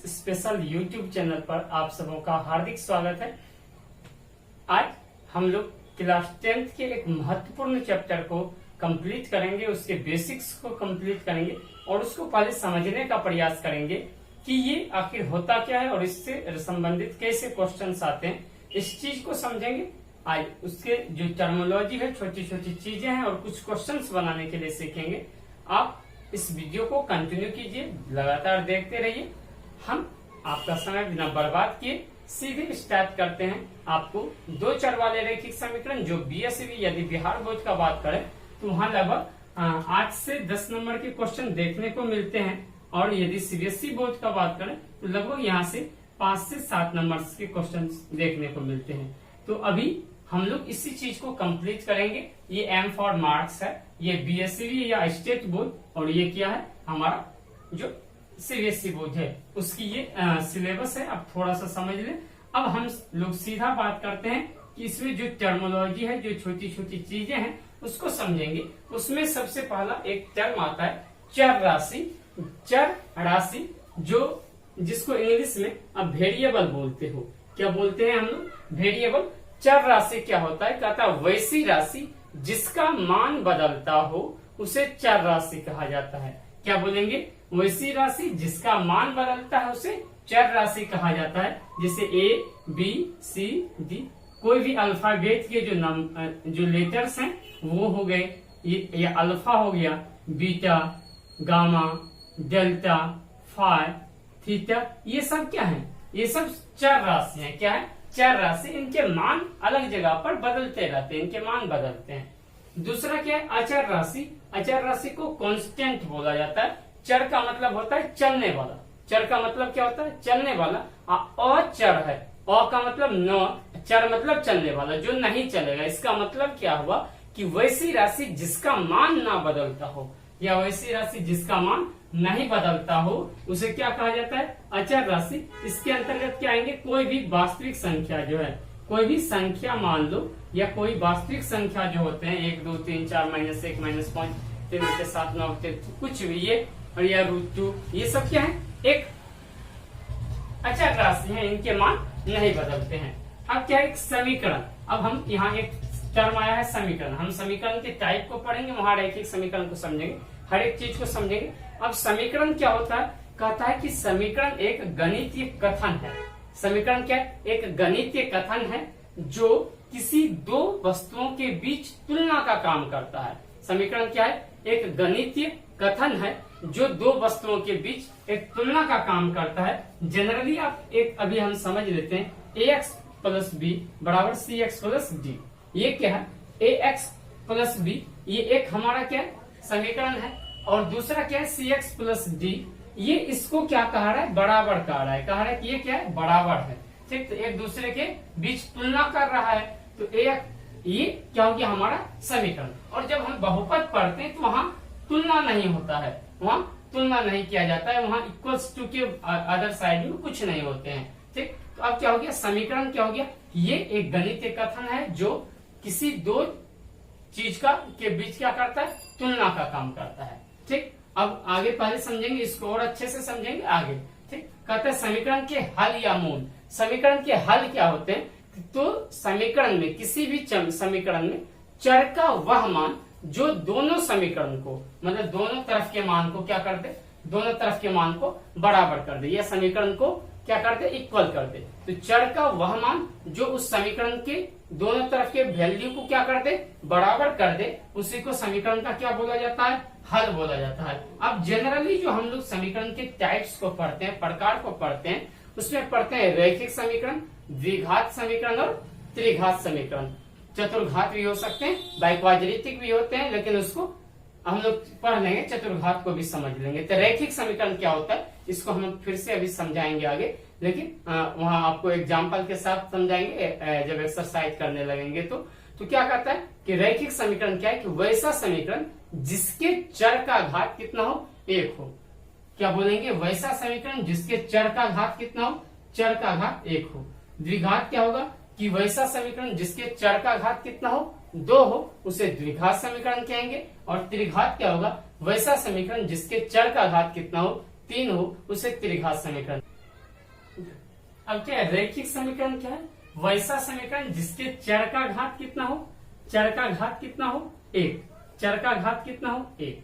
Maths special YouTube channel पर आप सबों का हार्दिक स्वागत है। आज हम लोग क्लास 10th के एक महत्वपूर्ण चैप्टर को कंप्लीट करेंगे, उसके बेसिक्स को कंप्लीट करेंगे और उसको पहले समझने का प्रयास करेंगे कि ये आखिर होता क्या है और इससे संबंधित कैसे क्वेश्चंस आते हैं, इस चीज को समझेंगे। आज उसके जो टर्मिनोलॉजी है, छोटी छोटी चीजें हैं और कुछ क्वेश्चंस बनाने के लिए सीखेंगे। आप इस वीडियो को कंटिन्यू कीजिए, लगातार देखते रहिए। हम आपका समय बिना बर्बाद किए सीधे स्टार्ट करते हैं। आपको दो चर वाले रैखिक समीकरण जो बीएसवी यदि बिहार बोर्ड का बात करें तो वहाँ लगभग 8 से 10 नंबर के क्वेश्चन देखने को मिलते हैं और यदि सीबीएसई बोर्ड का बात करें तो लगभग यहाँ से 5 से 7 नंबर के क्वेश्चन देखने को मिलते हैं। तो अभी हम लोग इसी चीज को कंप्लीट करेंगे। ये एम फॉर मार्क्स है, ये बीएसवी या स्टेट बोर्ड और ये क्या है हमारा जो सीबीएसई बोर्ड है उसकी ये सिलेबस है। अब थोड़ा सा समझ लें। अब हम लोग सीधा बात करते हैं कि इसमें जो टर्मिनोलॉजी है, जो छोटी छोटी चीजें हैं उसको समझेंगे। उसमें सबसे पहला एक टर्म आता है चर राशि। चर राशि जो जिसको इंग्लिश में अब वेरिएबल बोलते हो। क्या बोलते हैं हम लोग? वेरिएबल। चर राशि क्या होता है? कहता है वैसी राशि जिसका मान बदलता हो उसे चर राशि कहा जाता है। क्या बोलेंगे? वैसी राशि जिसका मान बदलता है उसे चर राशि कहा जाता है। जैसे ए बी सी डी, कोई भी अल्फाबेट के जो लेटर्स हैं वो हो गए। ये अल्फा हो गया, beta, gamma, delta, phi, theta, ये सब क्या है? ये सब चर राशि है। क्या है? चर राशि। इनके मान अलग जगह पर बदलते रहते हैं, इनके मान बदलते हैं। दूसरा क्या है? अचर राशि। अचर राशि को कांस्टेंट बोला जाता है। चर का मतलब होता है चलने वाला। चर का मतलब क्या होता है? चलने वाला। अचर है, अ का मतलब न, चर मतलब चलने वाला, जो नहीं चलेगा। इसका मतलब क्या हुआ कि वैसी राशि जिसका मान ना बदलता हो या वैसी राशि जिसका मान नहीं बदलता हो उसे क्या कहा जाता है? अचर राशि। इसके अंतर्गत क्या आएंगे? कोई भी वास्तविक संख्या जो है, कोई भी संख्या मान लो या कोई वास्तविक संख्या जो होते हैं 1 2 3 4 -1 -5 3 7 9 कुछ भी, ये और या √2, ये सब क्या है? एक अचर राशि है, इनके मान नहीं बदलते हैं। अब क्या है? एक समीकरण। अब हम यहाँ एक टर्म आया है समीकरण। हम समीकरण के टाइप को पढ़ेंगे, वहां रैखिक समीकरण को समझेंगे, हर एक चीज को समझेंगे। अब समीकरण क्या होता है? कहता है कि समीकरण एक गणितीय कथन है। समीकरण क्या है? एक गणितीय कथन है जो किसी दो वस्तुओं के बीच तुलना का काम करता है। समीकरण क्या है? एक गणितीय कथन है जो दो वस्तुओं के बीच एक तुलना का काम करता है। जनरली आप एक अभी हम समझ लेते हैं ax + b = cx + d। ये क्या है? ax + b, ये एक हमारा क्या है? समीकरण है। और दूसरा क्या है? cx + d, ये इसको क्या कहा रहा है? बराबर कहा रहा है। कहा रहा है कि ये क्या है? बराबर है। ठीक, तो एक दूसरे के बीच तुलना कर रहा है। तो ये क्या हो गया? हमारा समीकरण। और जब हम बहुपद पढ़ते हैं तो वहां तुलना नहीं होता है, वहां तुलना नहीं किया जाता है, वहां इक्वल्स टू के अदर साइड में कुछ नहीं होते हैं। ठीक, तो अब क्या हो गया? समीकरण क्या हो गया? ये एक गणितीय कथन है जो किसी दो चीज के बीच क्या करता है? तुलना का काम करता है। ठीक, अब आगे पहले समझेंगे इसको और अच्छे से समझेंगे आगे। ठीक, कहते हैं समीकरण के हल या मूल। समीकरण के हल क्या होते हैं? तो समीकरण में, किसी भी समीकरण में चर का वह मान जो दोनों समीकरण को, मतलब दोनों तरफ के मान को क्या कर दे? दोनों तरफ के मान को बराबर कर दे या समीकरण को क्या कर दे? इक्वल कर दे। तो चर का वह मान जो उस समीकरण के दोनों तरफ के वैल्यू को क्या कर दे? बराबर कर दे, उसी को समीकरण का क्या बोला जाता है? हल बोला जाता है। अब जनरली जो हम लोग समीकरण के टाइप्स को पढ़ते हैं, प्रकार को पढ़ते हैं, उसमें पढ़ते हैं रैखिक समीकरण, द्विघात समीकरण और त्रिघात समीकरण। चतुर्घात भी हो सकते हैं, बाइक्वाड्रेटिक भी होते हैं, लेकिन उसको हम लोग पढ़ लेंगे, चतुर्घात को भी समझ लेंगे। तो रैखिक समीकरण क्या होता है इसको हम फिर से अभी समझाएंगे आगे, लेकिन वहां आपको एग्जाम्पल के साथ समझाएंगे जब एक्सरसाइज करने लगेंगे। तो क्या कहता है कि रैखिक समीकरण क्या है? कि वैसा समीकरण जिसके चर का घात कितना हो? 1 हो। क्या बोलेंगे? वैसा समीकरण जिसके चर का घात कितना हो? चर का घात 1 हो। द्विघात क्या होगा? कि वैसा समीकरण जिसके चर का घात कितना हो? 2 हो, उसे द्विघात समीकरण कहेंगे। और त्रिघात क्या होगा? वैसा समीकरण जिसके चर का घात कितना हो? 3 हो, उसे त्रिघात समीकरण। अब क्या है, रैखिक समीकरण क्या है, वैसा समीकरण जिसके चर का घात कितना हो, चर का घात कितना हो एक, चर का घात कितना हो एक,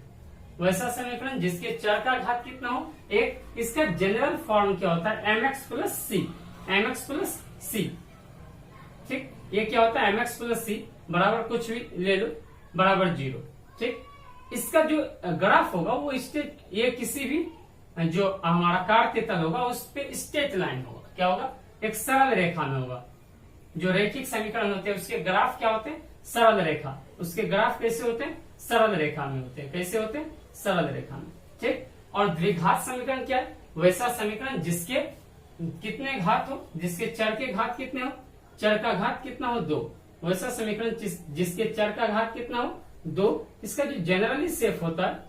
वैसा समीकरण जिसके चर का घात कितना हो एक। इसका जनरल फॉर्म क्या होता है, mx प्लस सी, mx प्लस सी। ठीक, ये क्या होता है, mx प्लस सी बराबर कुछ भी ले लो बराबर 0। ठीक, इसका जो ग्राफ होगा वो स्टेट, ये किसी भी जो हमारा कार्तीय तल होगा उस पे स्ट्रेट लाइन होगा, क्या होगा, एक सरल रेखा में होगा। जो रैखिक समीकरण होते हैं उसके ग्राफ क्या होते हैं, सरल रेखा। उसके ग्राफ कैसे होते हैं, सरल रेखा में होते हैं। कैसे होते हैं, सरल रेखा में। ठीक, और द्विघात समीकरण क्या है, वैसा समीकरण जिसके कितने घात हो, जिसके चर के घात कितने हो, चर का घात कितना हो 2, वैसा समीकरण जिसके चर का घात कितना हो 2। इसका जो जनरली शेप होता है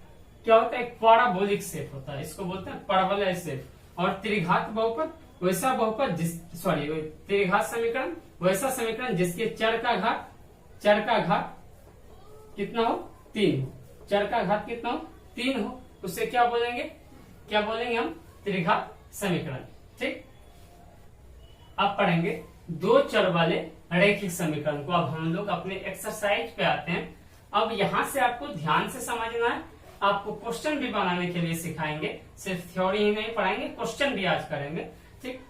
क्या होता है, एक पैराबोलिक शेप होता है, इसको बोलते हैं पैराबोला शेप। और त्रिघात बहुपद वैसा बहुपद त्रिघात समीकरण वैसा समीकरण जिसके चर का घात कितना हो 3 हो, चर का घात कितना हो 3 हो, उसे क्या बोलेंगे हम, त्रिघात समीकरण। ठीक, अब पढ़ेंगे दो चर वाले रैखिक समीकरण को। अब हम लोग अपने एक्सरसाइज पे आते हैं। अब यहां से आपको ध्यान से समझना है, आपको क्वेश्चन भी बनाने के लिए सिखाएंगे, सिर्फ थ्योरी ही नहीं पढ़ाएंगे, क्वेश्चन भी आज करेंगे। ठीक,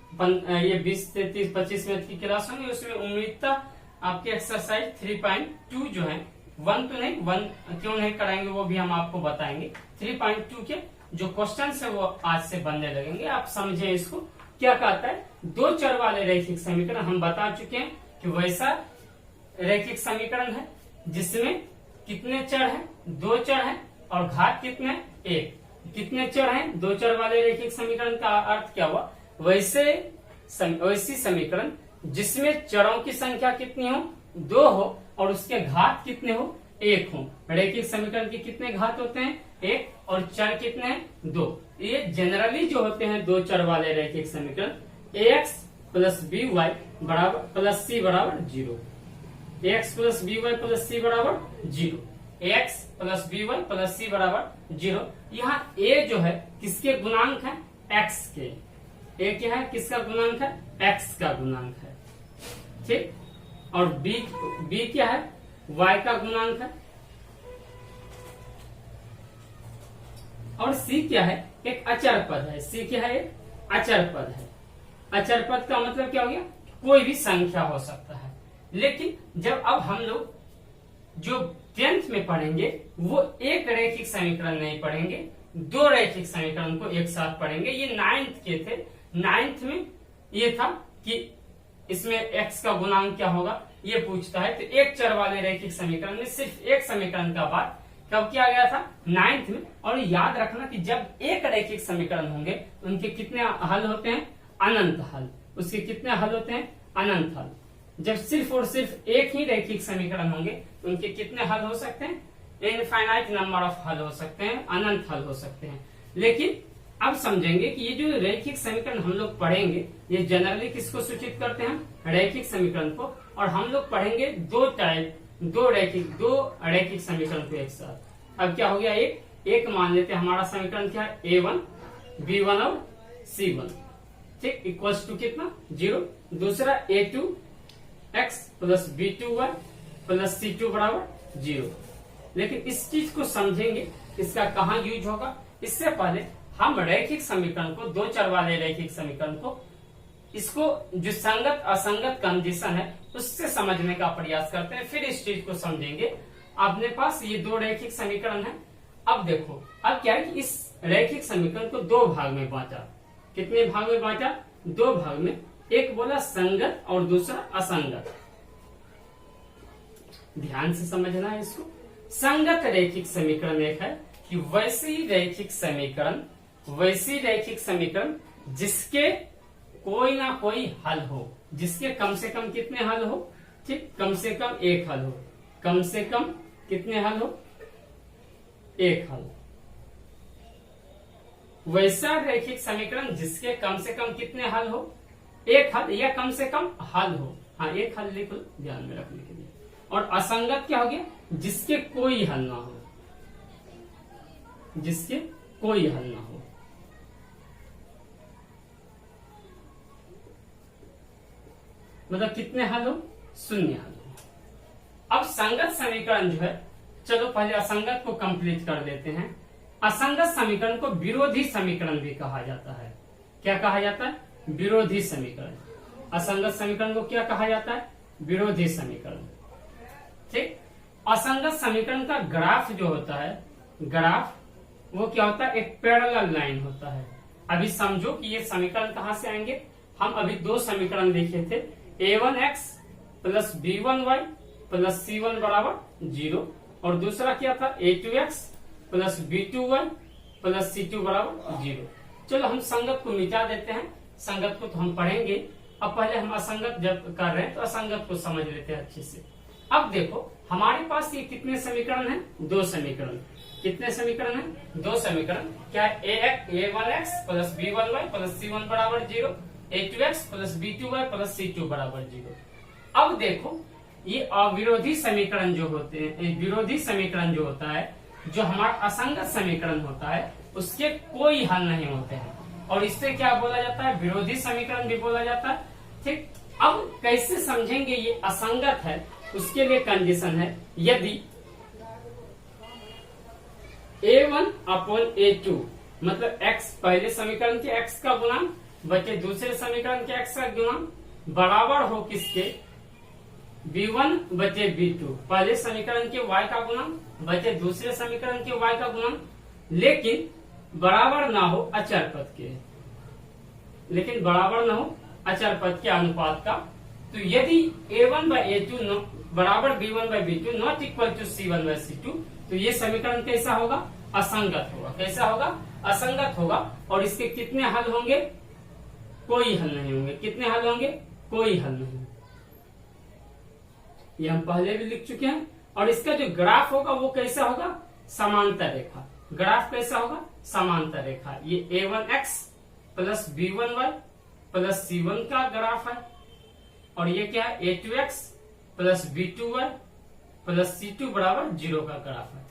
ये 20 से 30 25 मिनट की क्लास होगी, उसमें उम्मीदता आपके एक्सरसाइज 3.2 जो है 1 तो नहीं, 1 क्यों नहीं कराएंगे वो भी हम आपको बताएंगे। 3.2 के जो क्वेश्चन है वो आज से बनने लगेंगे। आप समझे इसको, क्या कहता है, दो चर वाले रैखिक समीकरण हम बता चुके हैं कि वैसा रैखिक समीकरण है जिसमें कितने चर हैं, 2 चर हैं और घात कितने हैं 1। कितने चर हैं, 2 चर वाले रैखिक समीकरण का अर्थ क्या हुआ, वैसी समीकरण जिसमें चरों की संख्या कितनी हो 2 हो और उसके घात कितने हो 1 हो। रैखिक समीकरण के कितने घात होते हैं 1 और चर कितने हैं 2। ये जनरली जो होते हैं 2 चर वाले रैखिक समीकरण ax प्लस बी वाई बराबर प्लस सी बराबर 0, ax plus b y plus c बराबर 0, ax plus b y plus c बराबर 0। यहाँ a जो है किसके गुणांक है, x के। a क्या है, किसका गुणांक है, x का गुणांक है। ठीक, और b क्या है, y का गुणांक है। और c क्या है, एक अचर पद है। c क्या है, एक अचर पद है। अचर पद का मतलब क्या हो गया, कोई भी संख्या हो सकता है। लेकिन जब अब हम लोग जो 10th में पढ़ेंगे वो एक रैखिक समीकरण नहीं पढ़ेंगे, 2 रैखिक समीकरण को एक साथ पढ़ेंगे। ये 9th के थे। 9th में ये था कि इसमें x का गुणांक क्या होगा ये पूछता है, तो एक चर वाले रैखिक समीकरण में सिर्फ एक समीकरण का बात कब किया गया था, 9th में। और याद रखना कि जब एक रैखिक समीकरण होंगे उनके कितने हल होते हैं, अनंत हल। उसके कितने हल होते हैं, अनंत हल। जब सिर्फ और सिर्फ एक ही रैखिक समीकरण होंगे तो उनके कितने हल हो सकते हैं, इनफाइनाइट नंबर ऑफ हल हो सकते हैं, अनंत हल हो सकते हैं। लेकिन अब समझेंगे कि ये जो रैखिक समीकरण हम लोग पढ़ेंगे ये जनरली किसको सूचित करते हैं, रैखिक समीकरण को। और हम लोग पढ़ेंगे दो रैखिक समीकरण को एक साथ। अब क्या हो गया, एक मान लेते हैं हमारा समीकरण क्या है, a1 b1 और c1। ठीक, इक्वल्स टू कितना 0। दूसरा a2 x plus b2y plus c2 बराबर 0। लेकिन इस चीज को समझेंगे इसका कहाँ यूज होगा, इससे पहले हम रैखिक समीकरण को, 2 चर वाले रैखिक समीकरण को, इसको जो संगत असंगत कंडीशन है उससे समझने का प्रयास करते हैं, फिर इस चीज को समझेंगे। अपने पास ये 2 रैखिक समीकरण है। अब देखो, अब क्या है कि इस रैखिक समीकरण को 2 भाग में बांटा। कितने भाग में बांटा, 2 भाग में। एक बोला संगत और दूसरा असंगत। ध्यान से समझना है इसको। संगत रैखिक समीकरण एक है कि वैसी रैखिक समीकरण जिसके कोई ना कोई हल हो, जिसके कम से कम कितने हल हो, ठीक, कम से कम एक हल हो। कम से कम कितने हल हो, एक हल। वैसा रैखिक समीकरण जिसके कम से कम कितने हल हो, एक हल या कम से कम हल हो। हाँ, एक हल लिख लो ध्यान में रखने के लिए। और असंगत क्या हो गया, जिसके कोई हल ना हो, जिसके कोई हल ना हो। मतलब कितने हल हो, शून्य हल हो। अब संगत समीकरण जो है, चलो पहले असंगत को कंप्लीट कर देते हैं। असंगत समीकरण को विरोधी समीकरण भी कहा जाता है। क्या कहा जाता है, विरोधी समीकरण। असंगत समीकरण को क्या कहा जाता है, विरोधी समीकरण। ठीक, असंगत समीकरण का ग्राफ जो होता है, ग्राफ वो क्या होता है, एक पैरेलल लाइन होता है। अभी समझो कि ये समीकरण कहां से आएंगे। हम अभी दो समीकरण लिखे थे, a1x plus b1y plus c1 बराबर 0, और दूसरा क्या था, a2x plus b2y plus c2 बराबर 0। चलो हम संगत को मिटा देते हैं, संगत को तो हम पढ़ेंगे। अब पहले हम असंगत जब कर रहे हैं तो असंगत को समझ लेते हैं अच्छे से। अब देखो हमारे पास ये कितने समीकरण हैं, दो समीकरण। कितने समीकरण हैं, दो समीकरण। क्या है, a1x plus b1y plus c1 बराबर 0, a2x plus b2y plus c2 बराबर 0। अब देखो ये अविरोधी समीकरण जो होते हैं, विरोधी समीकरण जो होता है, जो हमारा असंगत समीकरण होता है, उसके कोई हल नहीं होते हैं, और इससे क्या बोला जाता है, विरोधी समीकरण भी बोला जाता है। ठीक, अब कैसे समझेंगे ये असंगत है, उसके लिए कंडीशन है, यदि a1 अपॉन a2 मतलब x पहले समीकरण के x का गुणांक बचे दूसरे समीकरण के x का गुणांक बराबर हो किसके, b1 बचे b2, पहले समीकरण के y का गुणांक बचे दूसरे समीकरण के y का गुणांक, लेकिन बराबर ना हो अचर पद के, लेकिन बराबर ना हो अचर पद के अनुपात का। तो यदि a1 बाई a2 बराबर b1 by b2 not equal to c1 by c2, तो ये समीकरण कैसा होगा, असंगत होगा। कैसा होगा, असंगत होगा। और इसके कितने हल होंगे, कोई हल नहीं होंगे। कितने हल होंगे, कोई हल नहीं। ये हम पहले भी लिख चुके हैं। और इसका जो ग्राफ होगा वो कैसा होगा, समांतर रेखा। ग्राफ कैसा होगा, समांतर रेखा। ये a1x plus b1y plus c1 का ग्राफ है, और ये क्या है, a2x plus b2y plus c2 बराबर 0 का ग्राफ है।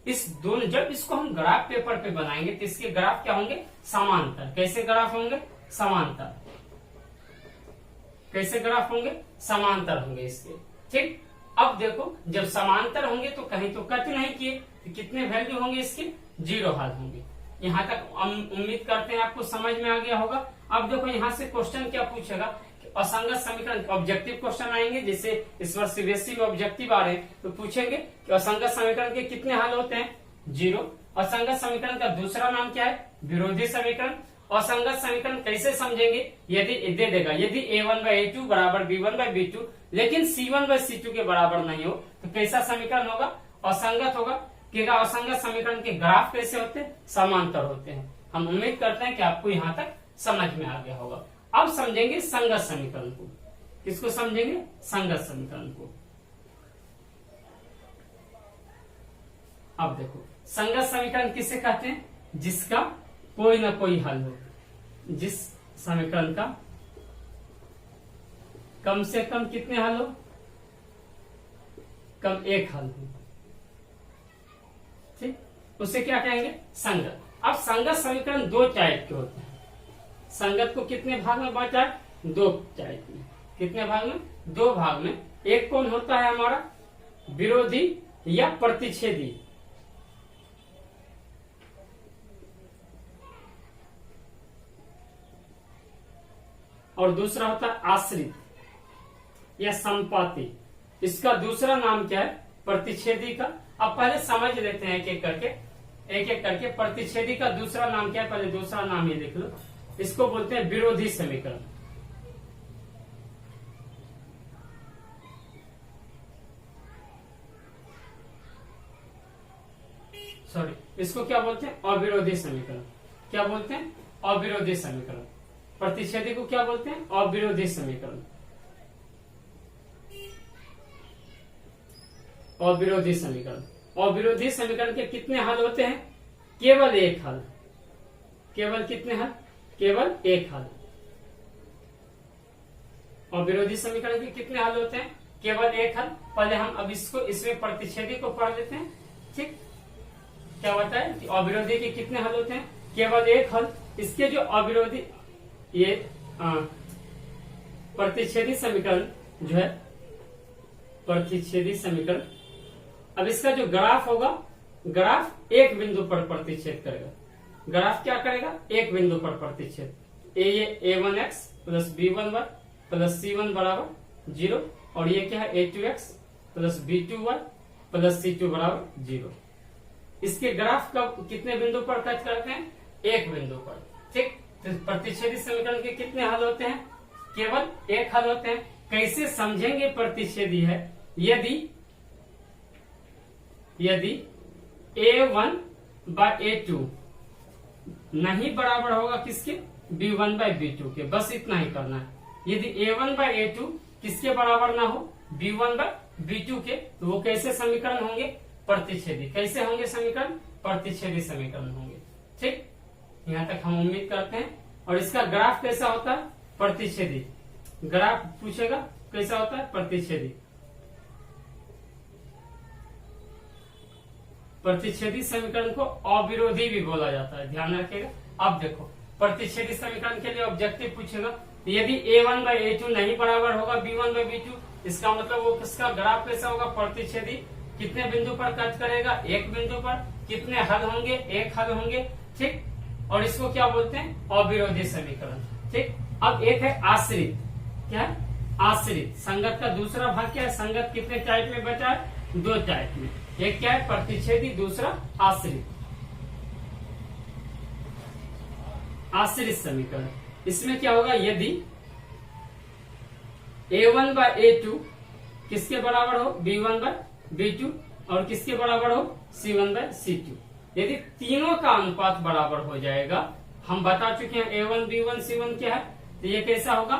इस दोनों, जब इसको हम ग्राफ पेपर पे बनाएंगे तो इसके ग्राफ क्या होंगे, समांतर। कैसे ग्राफ होंगे, समांतर। कैसे ग्राफ होंगे, समांतर होंगे इसके। ठीक, अब देखो जब समांतर होंगे तो कहीं तो कट नहीं किए, तो कितने वैल्यू होंगे इसके, 0 हल होंगे। यहाँ तक उम्मीद करते हैं आपको समझ में आ गया होगा। अब देखो यहाँ से क्वेश्चन क्या पूछेगा, असंगत समीकरण, ऑब्जेक्टिव क्वेश्चन आएंगे, जैसे इस वर्ष सीबीएसई में ऑब्जेक्टिव आ रहे हैं, तो पूछेंगे कि असंगत समीकरण के कितने हल होते हैं, 0। असंगत समीकरण का दूसरा नाम क्या है, विरोधी समीकरण। असंगत समीकरण कैसे समझेंगे, यदि दे देगा, यदि a1 बाई a2 बराबर b1 बाई b2 लेकिन c1 बाई c2 के बराबर नहीं हो, तो कैसा समीकरण होगा, असंगत होगा। क्या असंगत समीकरण के ग्राफ कैसे होते हैं, समांतर होते हैं। हम उम्मीद करते हैं कि आपको यहाँ तक समझ में आ गया होगा। अब समझेंगे संगत समीकरण को। किसको समझेंगे, संगत समीकरण को। अब देखो संगत समीकरण किसे कहते हैं, जिसका कोई ना कोई हल हो, जिस समीकरण का कम से कम कितने हल हो, कम एक हल हो। ठीक, उसे क्या कहेंगे, संगत। अब संगत समीकरण दो टाइप के होते हैं। संगत को कितने भाग में बांटा है, दो टाइप में। कितने भाग में, दो भाग में। एक कौन होता है हमारा, विरोधी या प्रतिच्छेदी, और दूसरा होता है आश्रित या संपाती। इसका दूसरा नाम क्या है, प्रतिच्छेदी का। अब पहले समझ लेते हैं एक एक करके। प्रतिच्छेदी का दूसरा नाम क्या है, पहले दूसरा नाम ही लिख लो। इसको बोलते हैं विरोधी समीकरण। सॉरी, इसको क्या बोलते हैं, अविरोधी समीकरण। क्या बोलते हैं, अविरोधी समीकरण। प्रतिच्छेदी को क्या बोलते हैं, अविरोधी समीकरण। अविरोधी समीकरण। अविरोधी समीकरण के कितने हल होते हैं, केवल एक हल। केवल कितने हल, केवल एक हल। अविरोधी समीकरण के कितने हल होते हैं, केवल एक हल। पहले हम अब इसमें प्रतिच्छेदी को पढ़ लेते हैं। ठीक, क्या बताया कि अविरोधी के कितने हल होते हैं, केवल एक हल। इसके जो अविरोधी, ये प्रतिच्छेदी समीकरण जो है, प्रतिच्छेदी समीकरण, अब इसका जो ग्राफ होगा, ग्राफ एक बिंदु पर प्रतिच्छेद करेगा। ग्राफ क्या करेगा? एक बिंदु पर प्रतिच्छेद। ये a1x plus b1y plus c1 बराबर 0, और ये क्या है? a2x plus b2y plus c2 बराबर 0। इसके ग्राफ का कितने बिंदु पर टच करते हैं? एक बिंदु पर। ठीक, तो प्रतिच्छेदी समीकरण के कितने हल होते हैं? केवल एक हल होते हैं। कैसे समझेंगे प्रतिच्छेदी है? यदि a1 बाय a2 नहीं बराबर होगा किसके? b1 बाय b2 के, बस इतना ही करना है। यदि a1 बाय a2 किसके बराबर ना हो? b1 बाय b2 के, तो वो कैसे समीकरण होंगे? प्रतिच्छेदी। कैसे होंगे समीकरण? प्रतिच्छेदी समीकरण होंगे। ठीक, यहाँ तक हम उम्मीद करते हैं। और इसका ग्राफ कैसा होता है? प्रतिच्छेदी। ग्राफ पूछेगा कैसा होता है? प्रतिच्छेदी। प्रतिच्छेदी समीकरण को अविरोधी भी बोला जाता है, ध्यान रखिएगा। अब देखो, प्रतिच्छेदी समीकरण के लिए ऑब्जेक्टिव पूछेगा, यदि a1 बाय a2 नहीं बराबर होगा b1 बाय b2, इसका मतलब वो किसका ग्राफ कैसा होगा? प्रतिच्छेदी। कितने बिंदु पर टच करेगा? एक बिंदु पर। कितने हल होंगे? एक हल होंगे। ठीक, और इसको क्या बोलते हैं? अविरोधी समीकरण। ठीक, अब एक है आश्रित। क्या है? आश्रित। संगत का दूसरा भाग क्या है? संगत कितने टाइप में बचा है? दो टाइप में। एक क्या है? प्रतिच्छेदी, दूसरा आश्रित। आश्रित समीकरण, इसमें क्या होगा? यदि a1 बाय a2 किसके बराबर हो? b1 बाय b2, और किसके बराबर हो? c1 bye c2। यदि तीनों का अनुपात बराबर हो जाएगा, हम बता चुके हैं a1 b1 c1 क्या है, तो ये कैसा होगा?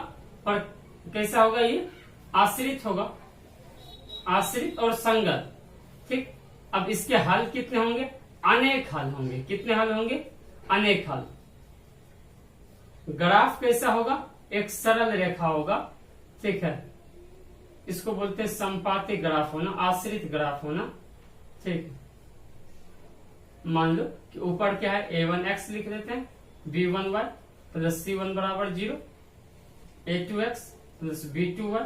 पर कैसा होगा? ये आश्रित होगा, आश्रित और संगत। ठीक, अब इसके हल कितने होंगे? अनेक हल होंगे। कितने हल होंगे? अनेक हल। ग्राफ कैसा होगा? एक सरल रेखा होगा। ठीक है, इसको बोलते हैं संपाती ग्राफ होना, आश्रित ग्राफ होना। ठीक, मान लो कि ऊपर क्या है? a1x लिख देते हैं, b1y प्लस c1 बराबर 0, a2x plus b2y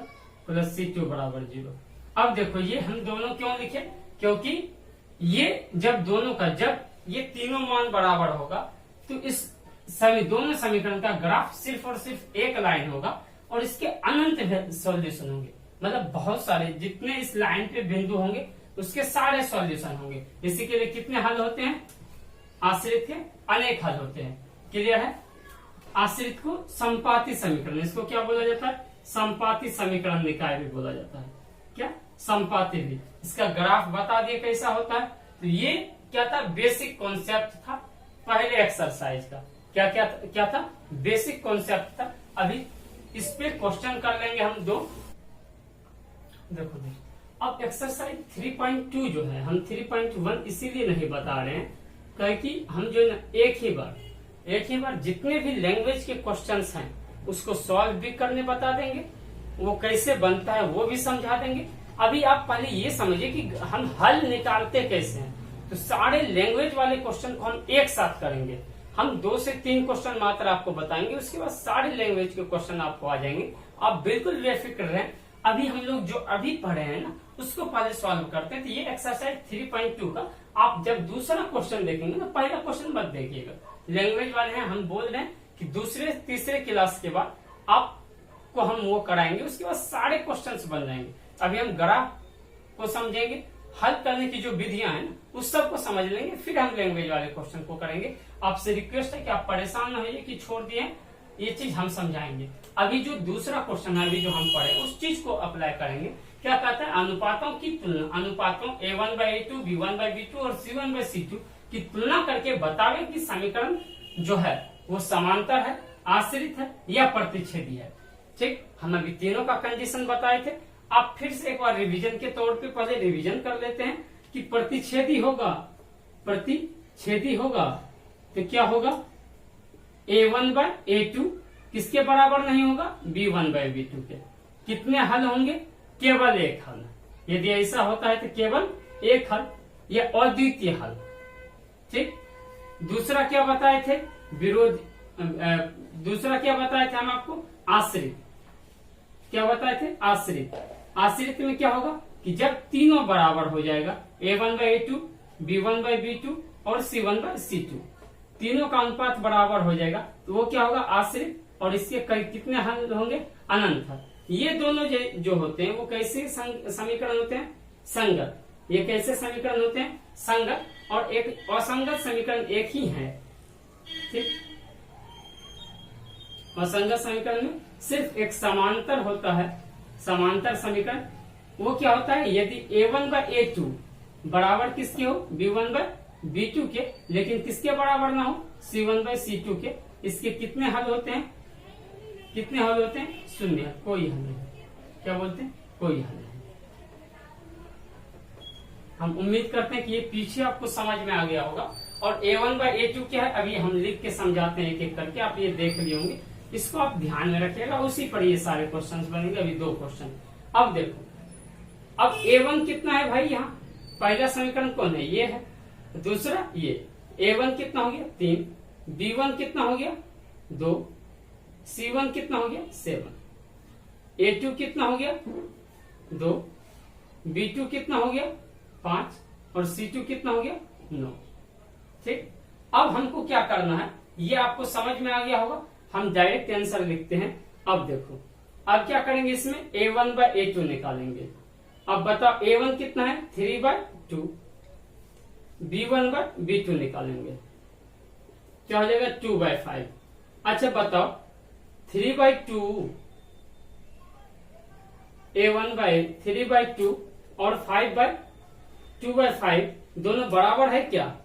plus c2 बराबर 0। अब देखो, ये हम दोनों क्यों लिखे? क्योंकि ये जब ये तीनों मान बराबर होगा, तो इस दोनों समीकरण का ग्राफ सिर्फ और सिर्फ एक लाइन होगा, और इसके अनंत सॉल्यूशन होंगे। मतलब बहुत सारे, जितने इस लाइन पे बिंदु होंगे उसके सारे सॉल्यूशन होंगे। इसी के लिए कितने हल होते हैं? आश्रित के अनेक हल होते हैं। क्लियर है? आश्रित को संपाती समीकरण, इसको क्या बोला जाता है? संपाती समीकरण निकाय भी बोला जाता है। क्या? संपाती भी। इसका ग्राफ बता दिए कैसा होता है। तो ये क्या था? बेसिक कॉन्सेप्ट था पहले एक्सरसाइज का। क्या था? बेसिक कॉन्सेप्ट था। अभी इस पे क्वेश्चन कर लेंगे हम दो। देखो, अब एक्सरसाइज 3.2 जो है, हम 3.1 इसीलिए नहीं बता रहे हैं क्योंकि हम जो है एक ही बार जितने भी लैंग्वेज के क्वेश्चंस हैं उसको सॉल्व भी करने बता देंगे, वो कैसे बनता है वो भी समझा देंगे। अभी आप पहले ये समझिए कि हम हल निकालते कैसे हैं। तो सारे लैंग्वेज वाले क्वेश्चन को हम एक साथ करेंगे। हम 2 से 3 क्वेश्चन मात्र आपको बताएंगे, उसके बाद सारे लैंग्वेज के क्वेश्चन आपको आ जाएंगे। आप बिल्कुल बेफिक्र रहें। अभी हम लोग जो अभी पढ़े हैं ना, उसको पहले सॉल्व करते हैं। तो ये एक्सरसाइज 3.2 का आप जब दूसरा क्वेश्चन देखेंगे ना, पहला क्वेश्चन मत देखिएगा। लैंग्वेज वाले हैं, हम बोल रहे हैं कि दूसरे तीसरे क्लास के बाद आपको हम वो कराएंगे, उसके बाद सारे क्वेश्चंस बन जाएंगे। अभी हम ग्राफ को समझेंगे, हल करने की जो विधियां हैं उस सब को समझ लेंगे, फिर हम लैंग्वेज वाले क्वेश्चन को करेंगे। आपसे रिक्वेस्ट है कि आप परेशान न होइए कि छोड़ दिए, ये चीज हम समझाएंगे। अभी जो दूसरा क्वेश्चन है, अभी जो हम पढ़े उस चीज को अप्लाई करेंगे। क्या कहता है? अनुपातों की तुलना, अनुपातों a1 bye a2, b1 bye b2 और c1 बाय c2 की तुलना करके बतावे कि समीकरण जो है वो समांतर है, आश्रित है या प्रतिच्छेदी है। ठीक, हम अभी तीनों का कंडीशन बताए थे। आप फिर से एक बार रिवीजन के तौर पे पहले रिवीजन कर लेते हैं कि प्रतिच्छेदी होगा तो क्या होगा? a1 बाय a2 किसके बराबर नहीं होगा? b1 बाय b2 के। कितने हल होंगे? केवल एक हल। यदि ऐसा होता है तो केवल एक हल, यह अद्वितीय हल। ठीक, दूसरा क्या बताए थे? दूसरा क्या बताए थे हम आपको? आश्रित। क्या बताए थे, आश्रित। आश्रित में क्या होगा कि जब तीनों बराबर हो जाएगा, a1/a2, b1/b2 और c1/c2, तीनों का अनुपात बराबर हो जाएगा तो वो क्या होगा, आश्रित। और इसके कितने हल होंगे, अनंत। ये दोनों जो होते हैं वो कैसे समीकरण होते हैं, संगत। ये कैसे समीकरण होते हैं, संगत। और एक असंगत समीकरण एक ही है, ठीक। असंगत समीकरण में सिर्फ एक समांतर होता है, समांतर समीकरण। वो क्या होता है, यदि a1/a2 बराबर किसके हो, b1/b2 के, लेकिन किसके बराबर ना हो, c1/c2 के, इसके कितने हल होते हैं, कितने हल होते हैं, शून्य, कोई हल नहीं। क्या बोलते हैं, कोई हल नहीं। हम उम्मीद करते हैं कि ये पीछे आपको समझ में आ गया होगा। और a1/a2 क्या है, अभी हम लिख के समझाते हैं एक एक करके, आप ये देख लिए होंगे, इसको आप ध्यान में रखिएगा, उसी पर ये सारे क्वेश्चंस बनेंगे। अभी 2 क्वेश्चन। अब देखो, अब a1 कितना है भाई, यहाँ पहला समीकरण कौन है, ये है। दूसरा ये a1 कितना हो गया, 3, b1 कितना हो गया, 2, c1 कितना हो गया, 7, a2 कितना हो गया, 2, b2 कितना हो गया, 5, और c2 कितना हो गया, 9। ठीक। अब हमको क्या करना है, ये आपको समझ में आ गया होगा, हम डायरेक्ट आंसर लिखते हैं। अब देखो, अब क्या करेंगे, इसमें a1/a2 निकालेंगे। अब बताओ a1 कितना है, 3/2, b1/b2 निकालेंगे, क्या हो जाएगा, 2/5। अच्छा बताओ 3/2, a1/3/2 और 5/2/5 दोनों बराबर है क्या,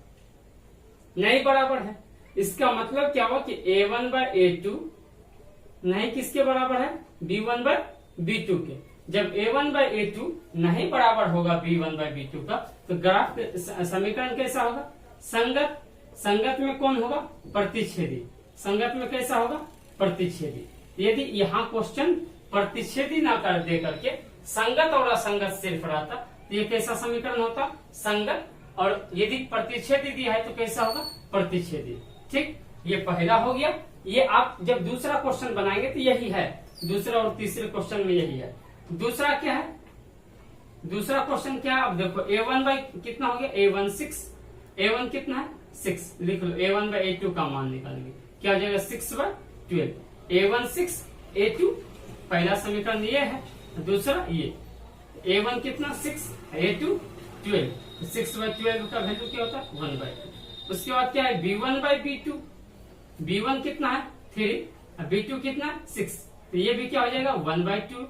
नहीं बराबर है। इसका मतलब क्या हुआ कि a1/a2 नहीं किसके बराबर है, b1/b2 के। जब a1/a2 नहीं बराबर होगा b1/b2 का, तो ग्राफ समीकरण कैसा होगा, संगत। संगत में कौन होगा, प्रतिच्छेदी। संगत में कैसा होगा, प्रतिच्छेदी। यदि यहाँ क्वेश्चन प्रतिच्छेदी ना कर दे करके संगत और असंगत सिर्फ रहता तो ये कैसा समीकरण होता, संगत। और यदि प्रतिच्छेदी दिया है तो कैसा होगा, प्रतिच्छेदी। ठीक, ये पहला हो गया। ये आप जब दूसरा क्वेश्चन बनाएंगे तो यही है, दूसरा और तीसरे क्वेश्चन में यही है। दूसरा क्या है, दूसरा क्वेश्चन क्या है, अब देखो a1 कितना हो गया, a1 6, a1 कितना है 6, लिख लो। a1/a2 का मान निकालेंगे, क्या हो जाएगा 6/12, a1 6, a2 पहला समीकरण ये है, दूसरा ये a1 कितना 6, a2 12, 6/12 का वैल्यू क्या होता है 1/2। उसके बाद क्या है b1/b2, b1 कितना है 3, b2 कितना है 6, तो ये भी क्या हो जाएगा 1/2।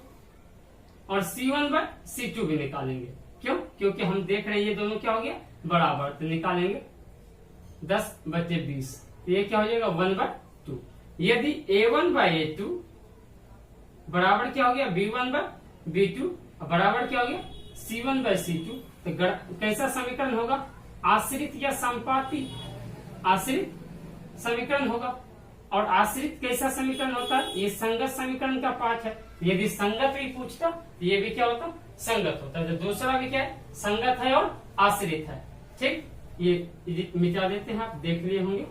और c1/c2 भी निकालेंगे, क्यों, क्योंकि हम देख रहे हैं ये दोनों क्या हो गया बराबर, तो निकालेंगे 10/20, तो ये क्या हो जाएगा 1/2। यदि a1/a2 बराबर क्या हो गया b1/b2 बराबर क्या हो गया c1/c2, तो कैसा समीकरण होगा, आश्रित या संपाती, आश्रित समीकरण होगा। और आश्रित कैसा समीकरण होता है, ये संगत समीकरण का पार्ट है। यदि संगत भी पूछता तो ये भी क्या होता, संगत होता है। तो दूसरा भी क्या है, संगत है और आश्रित है। ठीक, ये मिटा देते हैं, आप देख लिए होंगे,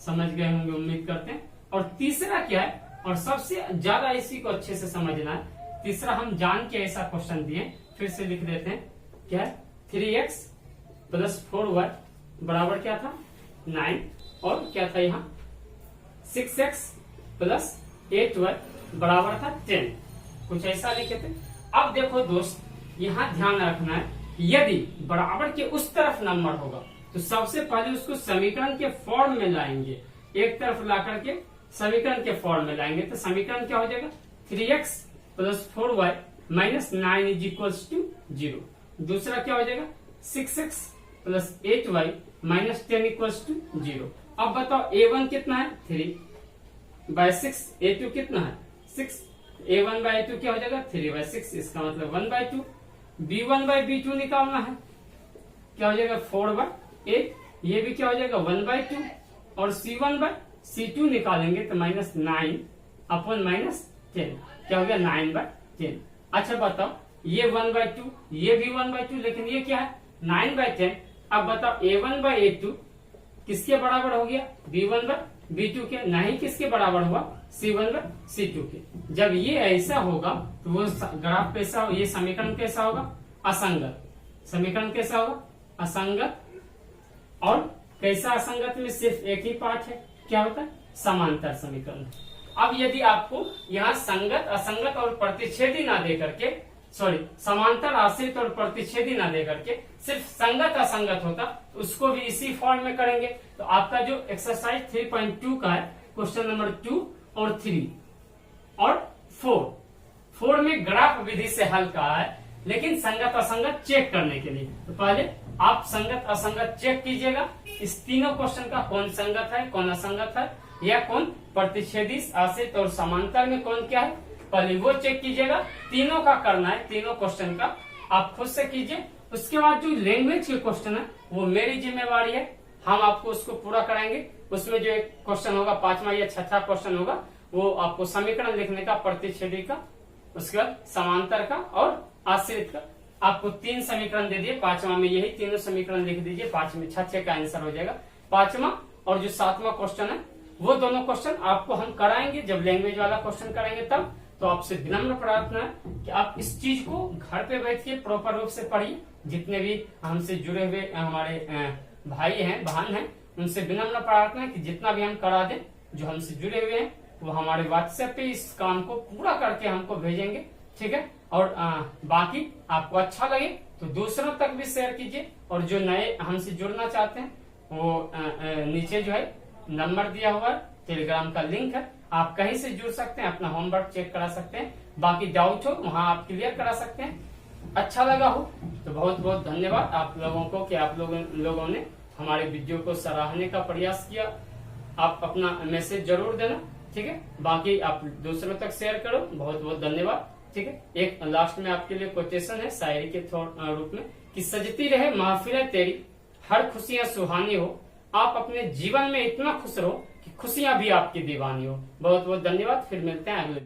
समझ गए होंगे, उम्मीद करते हैं। और तीसरा क्या है, और सबसे ज्यादा इसी को अच्छे से समझना है, तीसरा हम जान के ऐसा क्वेश्चन दिए, फिर से लिख देते हैं, क्या है 3x + 4y बराबर क्या था 9, और क्या था यहाँ 6x + 8y बराबर था 10, कुछ ऐसा लिखे थे। अब देखो दोस्त, यहाँ ध्यान रखना है, यदि बराबर के उस तरफ नंबर होगा तो सबसे पहले उसको समीकरण के फॉर्म में लाएंगे, एक तरफ ला करके समीकरण के फॉर्म में लाएंगे। तो समीकरण क्या हो जाएगा 3x + 4y - 9 = 0। दूसरा क्या हो जाएगा 6x + 8y - 10 = 0। अब बताओ a1 कितना है 3/6, a2 कितना है 6, a1/a2 क्या हो जाएगा 3/6, इसका मतलब 1/2। b1/b2 निकालना है, क्या हो जाएगा 4/8, ये भी क्या हो जाएगा 1/2। और c1/c2 निकालेंगे तो -9/10, क्या हो गया 9/10। अच्छा बताओ ये 1/2, ये भी 1/2, लेकिन ये क्या है 9/10। अब बताओ a1/a2 किसके बराबर हो गया, b1/b2 B2 के, ना ही किसके बराबर हुआ, C1 बाय C2 के। जब ये ऐसा होगा तो वो ग्राफ कैसा, ये समीकरण कैसा होगा, असंगत। समीकरण कैसा होगा, असंगत। और कैसा असंगत में सिर्फ एक ही पार्ट है, क्या होता है, समांतर समीकरण। अब यदि आपको यहाँ संगत, असंगत और प्रतिच्छेदी ना दे करके, सॉरी, समांतर, आश्रित और प्रतिच्छेदी ना दे करके सिर्फ संगत असंगत होता तो उसको भी इसी फॉर्म में करेंगे। तो आपका जो एक्सरसाइज 3.2 का है, क्वेश्चन नंबर 2 और 3 और 4 में ग्राफ विधि से हल का है, लेकिन संगत असंगत चेक करने के लिए। तो पहले आप संगत असंगत चेक कीजिएगा, इस तीनों क्वेश्चन का कौन संगत है, कौन असंगत है, या कौन प्रतिच्छेदी, आश्रित और समांतर में कौन क्या है, पहले वो चेक कीजिएगा। तीनों का करना है, तीनों क्वेश्चन का आप खुद से कीजिए। उसके बाद जो लैंग्वेज के क्वेश्चन है वो मेरी जिम्मेवारी है, हम आपको उसको पूरा कराएंगे। उसमें जो एक क्वेश्चन होगा, 5वां या 6वां क्वेश्चन होगा, वो आपको समीकरण लिखने का, प्रतिच्छेदी का, उसके बाद समांतर का और आश्रित का। आपको 3 समीकरण दे दिए, 5वां में यही तीनों समीकरण लिख दीजिए, 5 में 6 का आंसर हो जाएगा। 5वां और जो 7वां क्वेश्चन है वो दोनों क्वेश्चन आपको हम कराएंगे, जब लैंग्वेज वाला क्वेश्चन कराएंगे तब। तो आपसे विनम्र प्रार्थना है कि आप इस चीज को घर पे बैठ के प्रॉपर रूप से पढ़िए। जितने भी हमसे जुड़े हुए हमारे भाई हैं, बहन हैं, उनसे विनम्र प्रार्थना है कि जितना भी हम करा दें, जो हमसे जुड़े हुए हैं वो हमारे व्हाट्सएप पे इस काम को पूरा करके हमको भेजेंगे, ठीक है। और बाकी आपको अच्छा लगे तो दूसरों तक भी शेयर कीजिए। और जो नए हमसे जुड़ना चाहते हैं वो नीचे जो है नंबर दिया हुआ है, टेलीग्राम का लिंक है, आप कहीं से जुड़ सकते हैं, अपना होमवर्क चेक करा सकते हैं, बाकी डाउट हो वहां आप क्लियर करा सकते हैं। अच्छा लगा हो तो बहुत बहुत धन्यवाद आप लोगों को कि आप लोगों ने हमारे वीडियो को सराहने का प्रयास किया। आप अपना मैसेज जरूर देना, ठीक है। बाकी आप दूसरों तक शेयर करो, बहुत बहुत धन्यवाद, ठीक है। एक लास्ट में आपके लिए कोटेशन है शायरी के रूप में कि सजती रहे महफिलें तेरी, हर खुशियां सुहानी हो, आप अपने जीवन में इतना खुश रहो कि खुशियां भी आपकी दीवानी हो। बहुत बहुत धन्यवाद, फिर मिलते हैं अगले